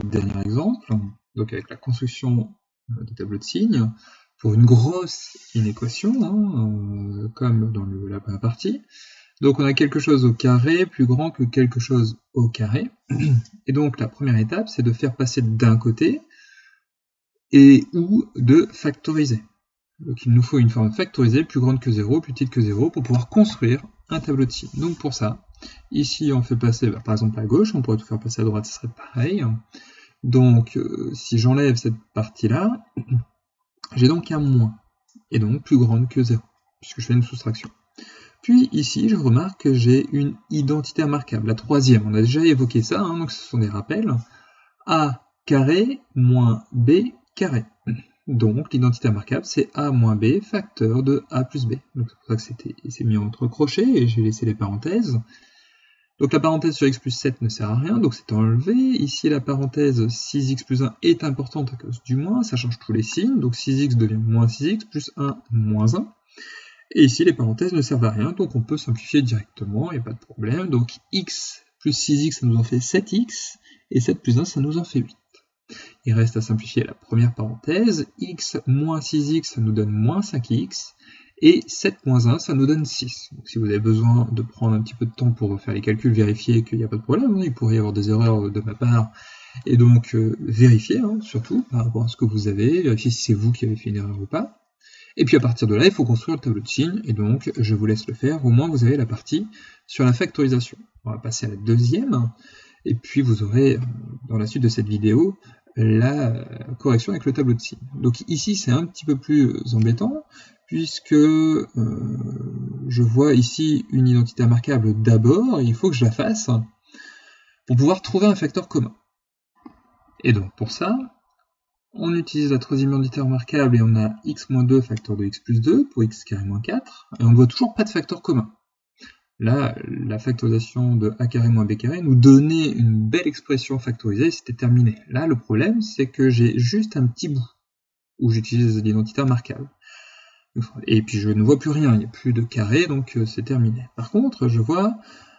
dernier exemple, donc avec la construction des tableaux de signes, pour une grosse inéquation, comme dans la première partie. Donc on a quelque chose au carré plus grand que quelque chose au carré. Et donc la première étape, c'est de faire passer d'un côté et ou de factoriser. Donc il nous faut une forme factorisée plus grande que 0, plus petite que 0, pour pouvoir construire un tableau de signes. Donc pour ça, ici on fait passer, par exemple à gauche, on pourrait tout faire passer à droite, ce serait pareil. Donc si j'enlève cette partie-là, j'ai donc un moins, et donc plus grande que 0, puisque je fais une soustraction. Puis ici, je remarque que j'ai une identité remarquable, la troisième. On a déjà évoqué ça, donc ce sont des rappels. A carré moins B carré. Donc l'identité remarquable, c'est A moins B facteur de A plus B. Donc c'est pour ça que c'est mis entre crochets et j'ai laissé les parenthèses. Donc la parenthèse sur x plus 7 ne sert à rien, donc c'est enlevé. Ici la parenthèse 6x plus 1 est importante à cause du moins, ça change tous les signes. Donc 6x devient moins 6x plus 1 moins 1. Et ici, les parenthèses ne servent à rien, donc on peut simplifier directement, il n'y a pas de problème. Donc x plus 6x, ça nous en fait 7x, et 7 plus 1, ça nous en fait 8. Il reste à simplifier la première parenthèse. X moins 6x, ça nous donne moins 5x, et 7 moins 1, ça nous donne 6. Donc si vous avez besoin de prendre un petit peu de temps pour faire les calculs, vérifier qu'il n'y a pas de problème, il pourrait y avoir des erreurs de ma part, et donc vérifier, surtout, par rapport à ce que vous avez, vérifier si c'est vous qui avez fait une erreur ou pas. Et puis à partir de là, il faut construire le tableau de signes, et donc je vous laisse le faire, au moins vous avez la partie sur la factorisation. On va passer à la deuxième, et puis vous aurez, dans la suite de cette vidéo, la correction avec le tableau de signes. Donc ici c'est un petit peu plus embêtant, puisque je vois ici une identité remarquable d'abord, et il faut que je la fasse pour pouvoir trouver un facteur commun. Et donc pour ça, on utilise la troisième identité remarquable et on a x-2 facteur de x plus 2 pour x carré moins 4, et on ne voit toujours pas de facteur commun. Là, la factorisation de a carré moins b carré nous donnait une belle expression factorisée, c'était terminé. Là, le problème, c'est que j'ai juste un petit bout où j'utilise l'identité remarquable. Et puis je ne vois plus rien, il n'y a plus de carré, donc c'est terminé. Par contre, je vois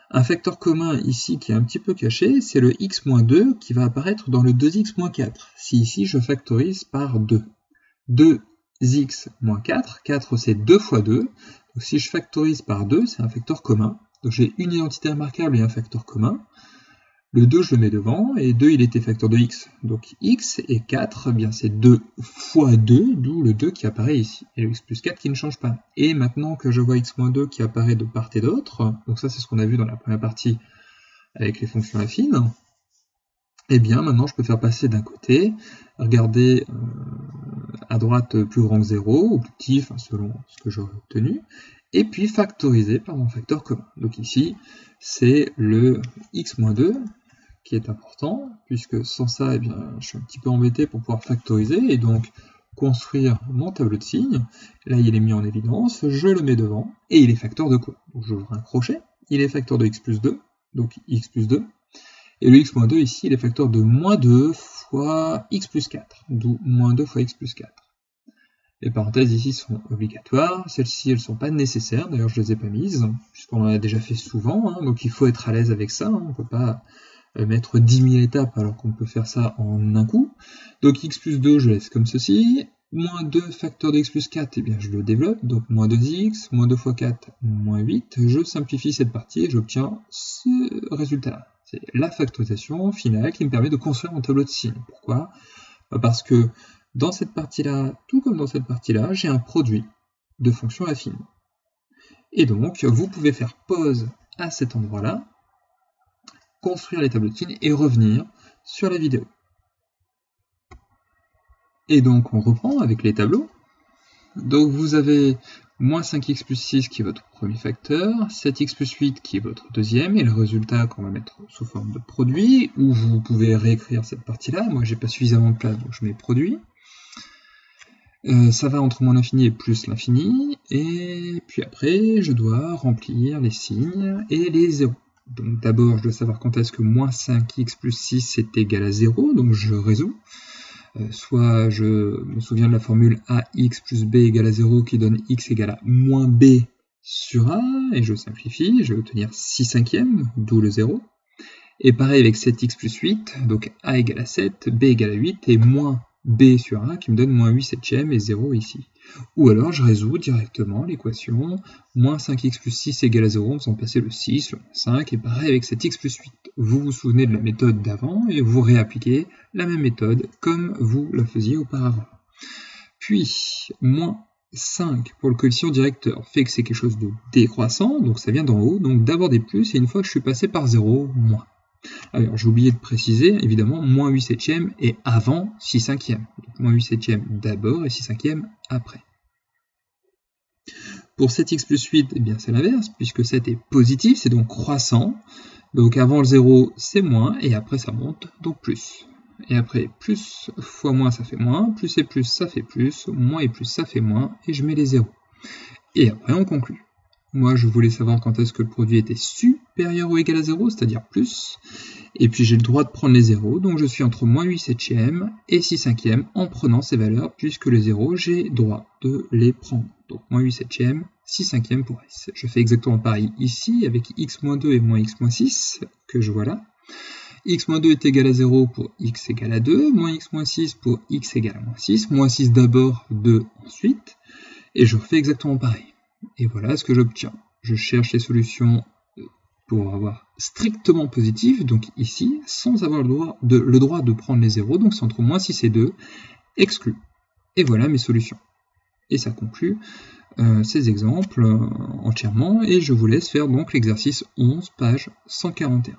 un facteur commun ici qui est un petit peu caché, c'est le x-2 qui va apparaître dans le 2x-4. Si ici je factorise par 2. 2x-4, 4 c'est 2 fois 2, donc si je factorise par 2, c'est un facteur commun. Donc j'ai une identité remarquable et un facteur commun. Le 2 je le mets devant, et 2 il était facteur de x. Donc x et 4, eh bien c'est 2 fois 2, d'où le 2 qui apparaît ici. Et le x plus 4 qui ne change pas. Et maintenant que je vois x-2 qui apparaît de part et d'autre, donc ça c'est ce qu'on a vu dans la première partie avec les fonctions affines, et bien maintenant je peux faire passer d'un côté, regarder à droite plus grand que 0, ou plus petit, selon ce que j'aurais obtenu, et puis factoriser par mon facteur commun. Donc ici, c'est le x-2 qui est important, puisque sans ça, eh bien, je suis un petit peu embêté pour pouvoir factoriser, et donc construire mon tableau de signes. Là, il est mis en évidence, je le mets devant, et il est facteur de quoi? Donc j'ouvre un crochet, il est facteur de x plus 2, donc x plus 2, et le x-2 ici, il est facteur de moins 2 fois x plus 4, d'où moins 2 fois x plus 4. Les parenthèses ici sont obligatoires, celles-ci elles ne sont pas nécessaires, d'ailleurs je ne les ai pas mises, puisqu'on en a déjà fait souvent, donc il faut être à l'aise avec ça, on ne peut pas mettre 10 000 étapes alors qu'on peut faire ça en un coup. Donc x plus 2 je laisse comme ceci, moins 2 facteur de x plus 4, eh bien je le développe, donc moins 2x, moins 2 fois 4, moins 8, je simplifie cette partie et j'obtiens ce résultat-là. C'est la factorisation finale qui me permet de construire mon tableau de signes. Pourquoi? Parce que dans cette partie-là, tout comme dans cette partie-là, j'ai un produit de fonctions affines. Et donc, vous pouvez faire pause à cet endroit-là, construire les tableaux de signes et revenir sur la vidéo. Et donc, on reprend avec les tableaux. Donc, vous avez moins 5x plus 6 qui est votre premier facteur, 7x plus 8 qui est votre deuxième, et le résultat qu'on va mettre sous forme de produit, où vous pouvez réécrire cette partie-là. Moi, j'ai pas suffisamment de place, donc je mets produit. Ça va entre moins l'infini et plus l'infini, et puis après, je dois remplir les signes et les zéros. Donc d'abord, je dois savoir quand est-ce que moins 5x plus 6 est égal à 0, donc je résous. Soit je me souviens de la formule ax plus b égale à 0 qui donne x égale à moins b sur a, et je simplifie, je vais obtenir 6/5, d'où le 0. Et pareil avec 7x plus 8, donc a égale à 7, b égale à 8, et moins b sur a qui me donne moins 8 septièmes et 0 ici. Ou alors je résous directement l'équation moins 5x plus 6 égale à 0 en faisant passer le 6, le 5, et pareil avec 7x plus 8. Vous vous souvenez de la méthode d'avant et vous réappliquez la même méthode comme vous la faisiez auparavant. Puis, moins 5 pour le coefficient directeur fait que c'est quelque chose de décroissant, donc ça vient d'en haut, donc d'abord des plus, et une fois que je suis passé par 0, moins. Alors, j'ai oublié de préciser, évidemment, moins 8 septièmes est avant 6 cinquièmes. Donc, moins 8 septièmes d'abord et 6 cinquièmes après. Pour 7x plus 8, eh bien c'est l'inverse, puisque 7 est positif, c'est donc croissant. Donc avant le 0, c'est moins, et après ça monte, donc plus. Et après, plus fois moins, ça fait moins, plus et plus, ça fait plus, moins et plus, ça fait moins, et je mets les zéros. Et après, on conclut. Moi, je voulais savoir quand est-ce que le produit était supérieur ou égal à 0, c'est-à-dire plus. Et puis, j'ai le droit de prendre les zéros, donc je suis entre moins 8 septièmes et 6 cinquièmes en prenant ces valeurs, puisque les zéros, j'ai droit de les prendre. Donc, moins 8 septièmes, 6 cinquièmes pour s. Je fais exactement pareil ici, avec x-2 et moins x-6, que je vois là. x-2 est égal à 0 pour x égale à 2, moins x-6 pour x égale à moins 6, moins 6 d'abord, 2 ensuite, et je refais exactement pareil. Et voilà ce que j'obtiens. Je cherche les solutions pour avoir strictement positif, donc ici, sans avoir le droit de prendre les zéros, donc c'est entre moins 6 et 2, exclu. Et voilà mes solutions. Et ça conclut ces exemples entièrement, et je vous laisse faire donc l'exercice 11, page 141.